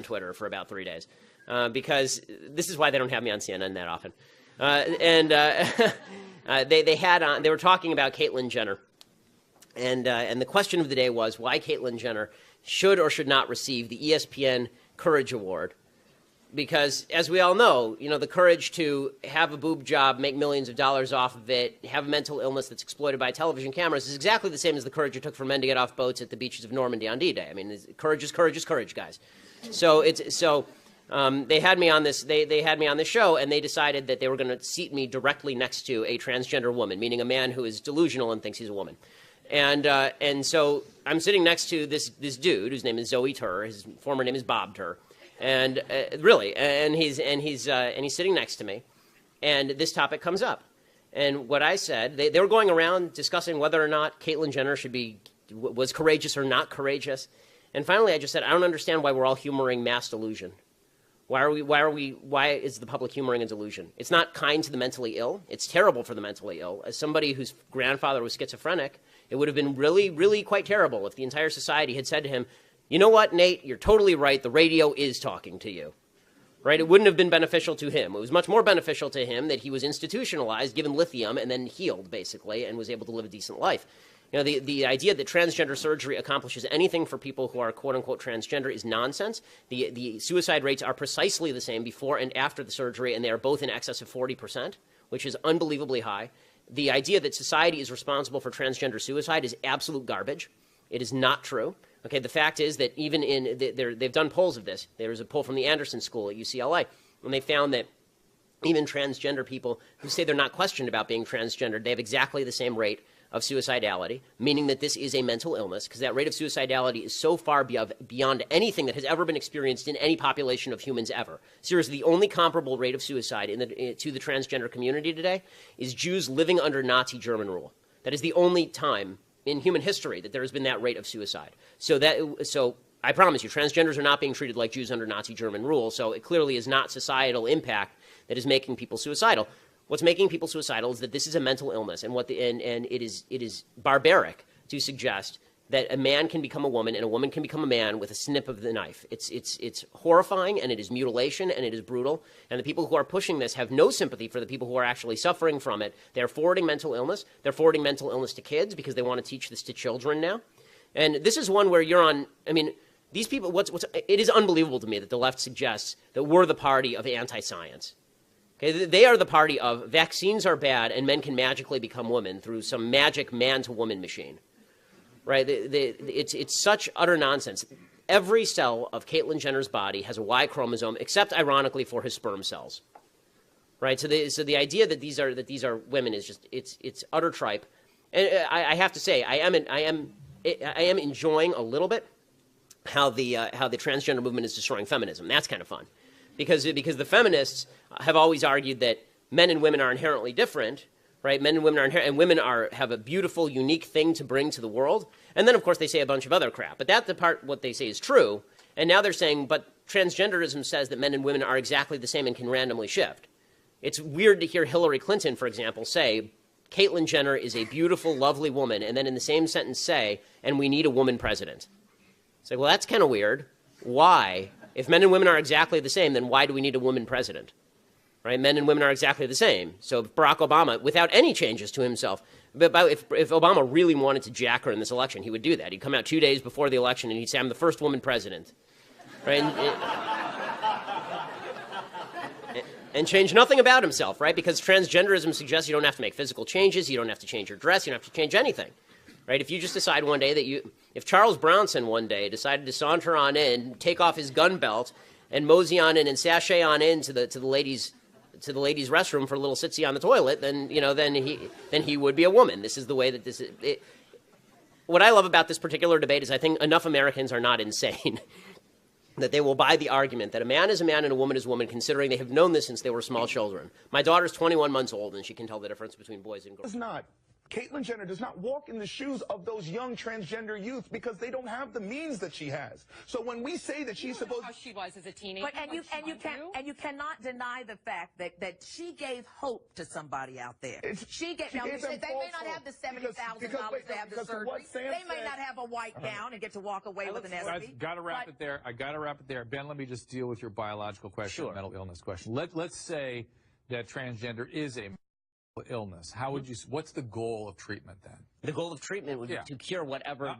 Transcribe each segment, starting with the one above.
Twitter for about 3 days because this is why they don't have me on CNN that often. They were talking about Caitlyn Jenner, and the question of the day was why Caitlyn Jenner should or should not receive the ESPN Courage Award. Because, as we all know, the courage to have a boob job, make millions of dollars off of it, have a mental illness that's exploited by television cameras is exactly the same as the courage it took for men to get off boats at the beaches of Normandy on D-Day. I mean, courage is courage, guys. So they had me on this. They had me on this show, and they decided that they were going to seat me directly next to a transgender woman, meaning a man who is delusional and thinks he's a woman. And so I'm sitting next to this dude whose name is Zoe Tur. His former name is Bob Tur. And he's sitting next to me, and this topic comes up. And what I said, they were going around discussing whether or not Caitlyn Jenner was courageous or not courageous. And finally, I just said, I don't understand why we're all humoring mass delusion. Why is the public humoring a delusion? It's not kind to the mentally ill. It's terrible for the mentally ill. As somebody whose grandfather was schizophrenic, it would have been really, really quite terrible if the entire society had said to him, you know what, Nate, you're totally right. The radio is talking to you, right? It wouldn't have been beneficial to him. It was much more beneficial to him that he was institutionalized, given lithium, and then healed, basically, and was able to live a decent life. The idea that transgender surgery accomplishes anything for people who are quote-unquote transgender is nonsense. The suicide rates are precisely the same before and after the surgery, and they are both in excess of 40%, which is unbelievably high. The idea that society is responsible for transgender suicide is absolute garbage. It is not true. Okay, the fact is that even they've done polls of this. There was a poll from the Anderson School at UCLA, and they found that even transgender people who say they're not questioned about being transgendered, they have exactly the same rate of suicidality, meaning that this is a mental illness, because that rate of suicidality is so far beyond anything that has ever been experienced in any population of humans ever. Seriously, the only comparable rate of suicide to the transgender community today is Jews living under Nazi German rule. That is the only time in human history that there has been that rate of suicide. So I promise you, transgenders are not being treated like Jews under Nazi German rule, so it clearly is not societal impact that is making people suicidal. What's making people suicidal is that this is a mental illness, and it is barbaric to suggest that a man can become a woman and a woman can become a man with a snip of the knife. It's horrifying, and it is mutilation, and it is brutal. And the people who are pushing this have no sympathy for the people who are actually suffering from it. They're forwarding mental illness. They're forwarding mental illness to kids because they want to teach this to children now. And this is one where you're on. I mean, these people. It is unbelievable to me that the left suggests that we're the party of anti-science. Okay, they are the party of vaccines are bad and men can magically become women through some magic man-to-woman machine. Right? It's such utter nonsense. Every cell of Caitlyn Jenner's body has a Y chromosome, except ironically for his sperm cells. Right? So the idea that these are women is just it's utter tripe. And I have to say I am enjoying a little bit how the transgender movement is destroying feminism. That's kind of fun, because the feminists have always argued that men and women are inherently different. Right, men and women are inherent, and women have a beautiful, unique thing to bring to the world. And then, of course, they say a bunch of other crap. But that's the part what they say is true. And now they're saying, but transgenderism says that men and women are exactly the same and can randomly shift. It's weird to hear Hillary Clinton, for example, say Caitlyn Jenner is a beautiful, lovely woman, and then in the same sentence say, and we need a woman president. It's like, well, that's kind of weird. Why? If men and women are exactly the same, then why do we need a woman president? Right? Men and women are exactly the same. So Barack Obama, without any changes to himself, but if Obama really wanted to jack her in this election, he would do that. He'd come out 2 days before the election and he'd say, I'm the first woman president. Right? And change nothing about himself, right? Because transgenderism suggests you don't have to make physical changes, you don't have to change your dress, you don't have to change anything. Right? If you just decide one day that if Charles Bronson one day decided to saunter on in, take off his gun belt, and mosey on in and sashay on in to the ladies' restroom for a little sitsy on the toilet, then he would be a woman. This is the way that this is. What I love about this particular debate is I think enough Americans are not insane that they will buy the argument that a man is a man and a woman is a woman, considering they have known this since they were small children. My daughter's 21 months old, and she can tell the difference between boys and girls. Does not Caitlyn Jenner does not walk in the shoes of those young transgender youth because they don't have the means that she has. So when we say that she's supposed, how she was as a teenager, but you cannot deny the fact that she gave hope to somebody out there. She gave. Now, they may not have the $70,000 to have the surgery. They may not have a white gown and get to walk away with an SB. I've got to wrap it there. I got to wrap it there. Ben, let me just deal with your biological question, Sure. mental illness question. Let's say that transgender is a mental illness. How would you? What's the goal of treatment then? The goal of treatment would be to cure whatever.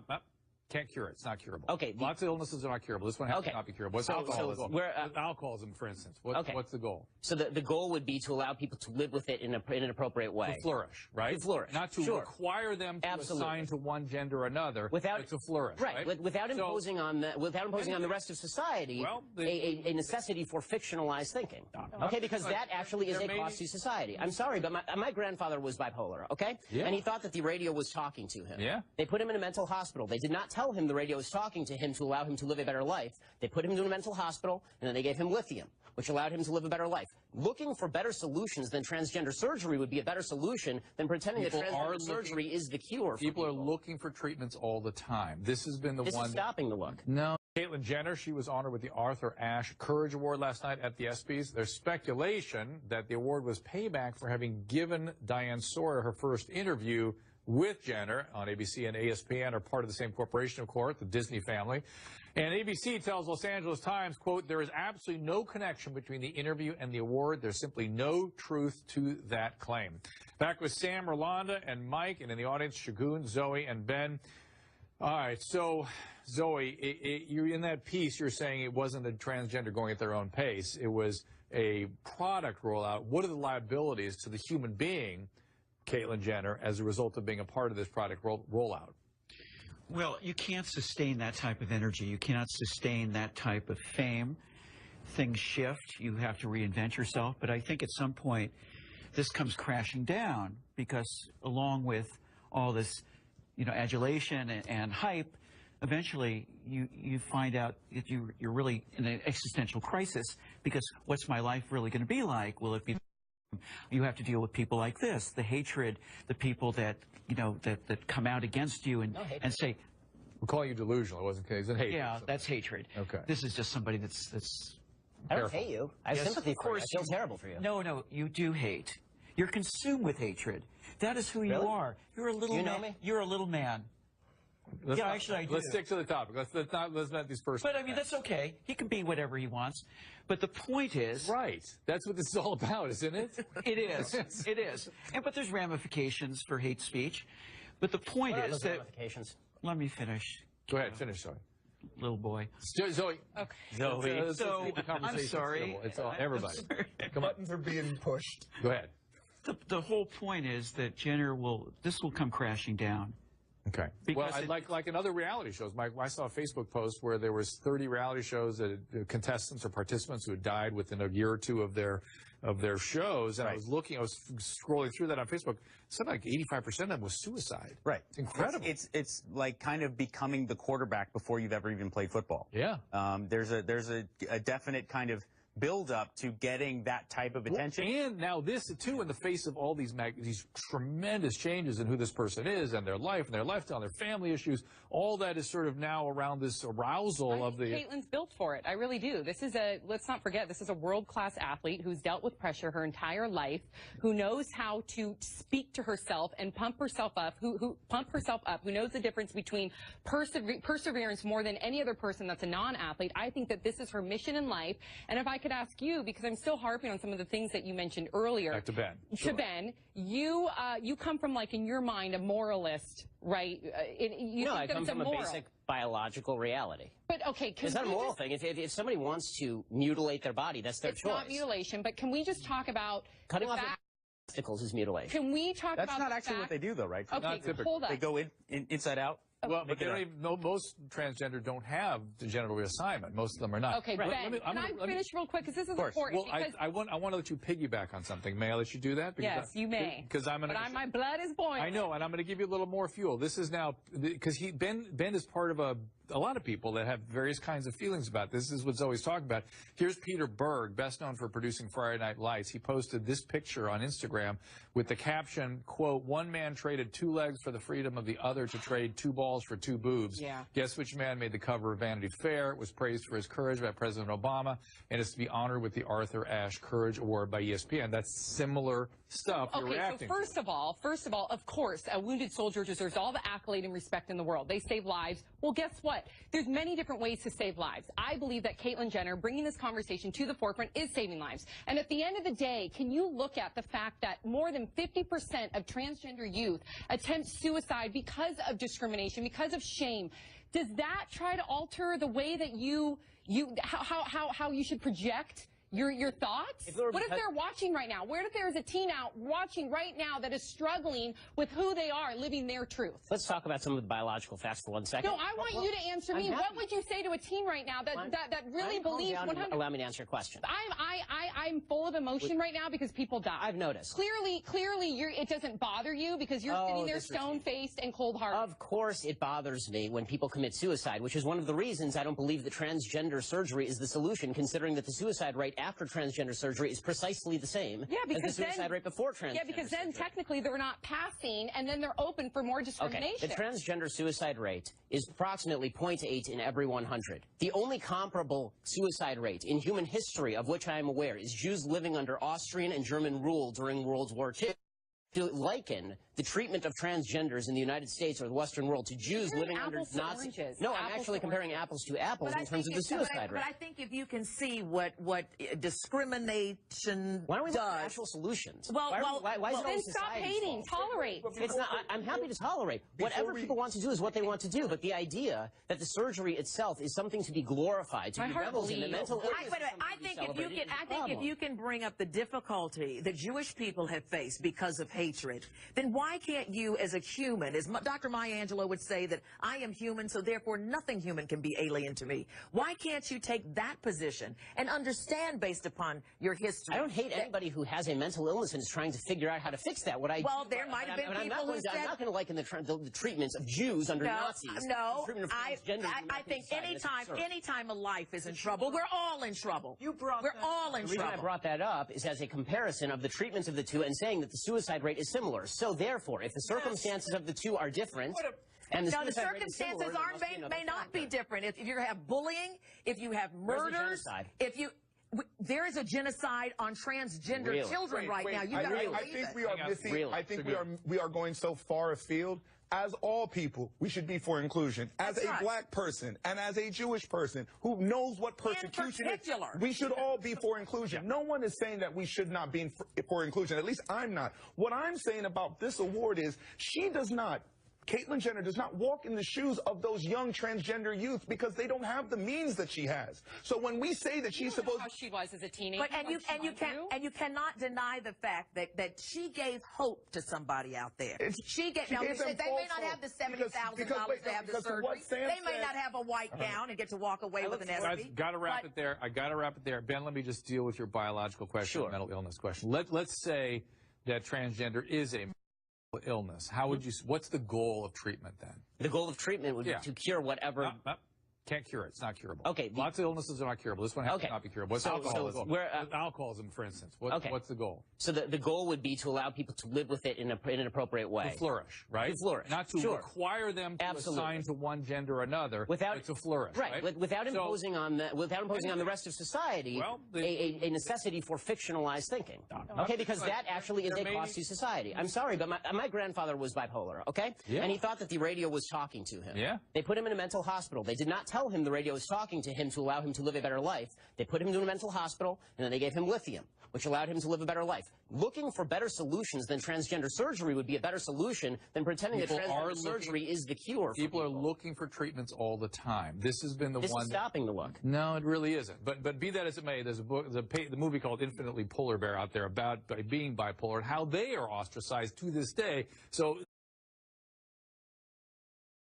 Can't cure it. It's not curable. Okay. Lots of illnesses are not curable. This one has to not be curable. What's alcoholism? Alcoholism, for instance. What's the goal? So the goal would be to allow people to live with it in an appropriate way. To flourish, right? To flourish. Not to require them to assign to one gender or another, but to flourish. Right. Without imposing on the rest of society a necessity for fictionalized thinking. Okay, because that actually is a cost to society. I'm sorry, but my grandfather was bipolar, okay? Yeah. And he thought that the radio was talking to him. Yeah. They put him in a mental hospital. They did not tell him the radio was talking to him to allow him to live a better life. They put him into a mental hospital, and then they gave him lithium, which allowed him to live a better life. Looking for better solutions than transgender surgery would be a better solution than pretending that transgender surgery is the cure for people. People are looking for treatments all the time. This has been the one. This is stopping the look. No. Caitlyn Jenner, she was honored with the Arthur Ashe Courage Award last night at the ESPYs. There's speculation that the award was payback for having given Diane Sawyer her first interview with Jenner on ABC and ESPN, are part of the same corporation, of course, the Disney family. And ABC tells Los Angeles Times, quote, there is absolutely no connection between the interview and the award. There's simply no truth to that claim. Back with Sam, Rolanda, and Mike, and in the audience, Shagun, Zoe, and Ben. All right, so, Zoe, you're in that piece, you're saying it wasn't a transgender going at their own pace. It was a product rollout. What are the liabilities to the human being, Caitlyn Jenner, as a result of being a part of this product rollout? Well, you can't sustain that type of energy. You cannot sustain that type of fame. Things shift. You have to reinvent yourself. But I think at some point this comes crashing down because along with all this, adulation and hype, eventually you find out that you're really in an existential crisis because what's my life really going to be like? Will it be? You have to deal with people like this, the hatred, the people that, that come out against you and say, we're calling you delusional. It wasn't hatred. Yeah, that's hatred. Okay. This is just somebody that's I don't hate you. I have sympathy for you. I feel terrible for you. No, you do hate. You're consumed with hatred. That is who you are. You're a little man. You know me? You're a little man. Actually, I do. Let's stick to the topic. Let's not these first. But I mean, that's okay. He can be whatever he wants. But the point is, right? That's what this is all about, isn't it? It is. It is. But there's ramifications for hate speech. But the point is that. Ramifications? Let me finish. Go ahead. Finish, Zoe. Little boy. Zoe. Okay. Zoe. So I'm sorry. It's all everybody. Come on. Buttons are being pushed. Go ahead. The whole point is that Jenner will come crashing down. Okay. Because like in other reality shows, Mike, I saw a Facebook post where there was 30 reality shows that contestants or participants who had died within a year or two of their shows, and I was scrolling through that on Facebook. Something like 85% of them was suicide. Right. It's incredible. It's like kind of becoming the quarterback before you've ever even played football. Yeah. There's a definite kind of build up to getting that type of attention. And now this too, in the face of all these tremendous changes in who this person is and their life and their lifestyle, and their family issues, all that is sort of now around this arousal of the. Caitlyn's built for it. I really do. This is let's not forget, this is a world-class athlete who's dealt with pressure her entire life, who knows how to speak to herself and pump herself up, who knows the difference between perseverance more than any other person that's a non-athlete. I think that this is her mission in life. And if I could ask you, because I'm still harping on some of the things that you mentioned earlier. Back to Ben. To Ben, you come from, like, in your mind, a moralist, right? No, I come from a basic biological reality. But, okay, it's not a moral thing. If somebody wants to mutilate their body, that's their choice. It's not mutilation, but can we just talk about cutting off testicles is mutilation. Can we talk about that's not actually what they do, though, right? Okay, hold on. They go inside out. Well, but they don't even know, most transgender don't have the genital reassignment. Most of them are not. Okay, Ben, can I finish real quick? Because this is important. Well, I want to let you piggyback on something. May I let you do that? Yes, you may. Because my blood is boiling. I know, and I'm going to give you a little more fuel. This is now, because Ben is part of a lot of people that have various kinds of feelings about this. This is what's always talked about. Here's Peter Berg, best known for producing Friday Night Lights. He posted this picture on Instagram with the caption, quote, "One man traded 2 legs for the freedom of the other to trade 2 balls for 2 boobs." Yeah. Guess which man made the cover of Vanity Fair, was praised for his courage by President Obama, and is to be honored with the Arthur Ashe Courage Award by ESPN. That's similar stuff you're reacting so first of all, of course, a wounded soldier deserves all the accolade and respect in the world. They save lives. Well, guess what? There's many different ways to save lives. I believe that Caitlyn Jenner bringing this conversation to the forefront is saving lives. And at the end of the day, can you look at the fact that more than 50% of transgender youth attempt suicide because of discrimination, because of shame? Does that try to alter the way that how you should project your thoughts? What if they're watching right now? What if there's a teen out watching right now that is struggling with who they are, living their truth? Let's talk about some of the biological facts for 1 second. No, I want you to answer me. What would you say to a teen right now that really believes 100%? Allow me to answer your question. I'm full of emotion right now because people die. I've noticed. Clearly, it doesn't bother you because you're sitting there stone-faced and cold-hearted. Of course it bothers me when people commit suicide, which is one of the reasons I don't believe that transgender surgery is the solution, considering that the suicide rate after transgender surgery is precisely the same as the suicide rate before transgender Yeah, because then technically they're not passing, and then they're open for more discrimination. Okay, the transgender suicide rate is approximately 0.8 in every 100. The only comparable suicide rate in human history of which I am aware is Jews living under Austrian and German rule during World War II. To liken the treatment of transgenders in the United States or the Western world to Jews living under Nazi. No, I'm actually comparing apples to apples in terms of the suicide rate. But I think if you can see what discrimination why don't we does, look at actual solutions? Why is it then stop hating, tolerate. It's not. I'm happy to tolerate whatever people want to do is what they want to do. But the idea that the surgery itself is something to be glorified, to be reveled in, the mental illness. I think if you can bring up the difficulty that Jewish people have faced because of hatred, then why can't you as a human, as Dr. Maya Angelou would say that I am human, so therefore nothing human can be alien to me. Why can't you take that position and understand based upon your history? I don't hate anybody who has a mental illness and is trying to figure out how to fix that. There might have been people who said... I'm not going to liken the treatments of Jews under Nazis. No, I think anytime a life is in trouble, we're all in trouble. We're all in trouble. The reason I brought that up is as a comparison of the treatments of the two and saying that the suicide rate is similar. So therefore, if the circumstances of the two are different, and the circumstances may not be different. If you have bullying, if you have murders, there is a genocide on transgender children right now. I think we are missing. I think we are going so far afield. As all people, we should be for inclusion. As a black person and as a Jewish person who knows what persecution is, we should all be for inclusion. No one is saying that we should not be for inclusion. At least I'm not. What I'm saying about this award is Caitlyn Jenner does not walk in the shoes of those young transgender youth because they don't have the means that she has. So when we say that she's supposed to... how she was as a teenager. And you cannot deny the fact that she gave hope to somebody out there. They may not have the $70,000 to have the surgery. They may not have a white gown and get to walk away with an SB. I've got to wrap it there. I got to wrap it there. Ben, let me just deal with your biological question, mental illness question. Let's say that transgender is a illness. How would you? What's the goal of treatment then? The goal of treatment would be to cure whatever. Can't cure it. It's not curable. Okay. Lots of illnesses are not curable. This one has to not be curable. What's alcoholism? Alcoholism, for instance. What's the goal? So the goal would be to allow people to live with it in an appropriate way. To flourish, right? To flourish. Not to require them to assign to one gender or another, but to flourish. Right. Without imposing on the rest of society a necessity for fictionalized thinking. Okay, because that actually is a cost to society. I'm sorry, but my grandfather was bipolar, okay? Yeah. And he thought that the radio was talking to him. Yeah. They put him in a mental hospital. They did not tell him the radio was talking to him to allow him to live a better life. They put him into a mental hospital, and then they gave him lithium, which allowed him to live a better life. Looking for better solutions than transgender surgery would be a better solution than pretending that transgender surgery is the cure. People are looking for treatments all the time. This has been the one. This is stopping the look. No, it really isn't. But be that as it may, there's the movie called Infinitely Polar Bear out there about being bipolar and how they are ostracized to this day. So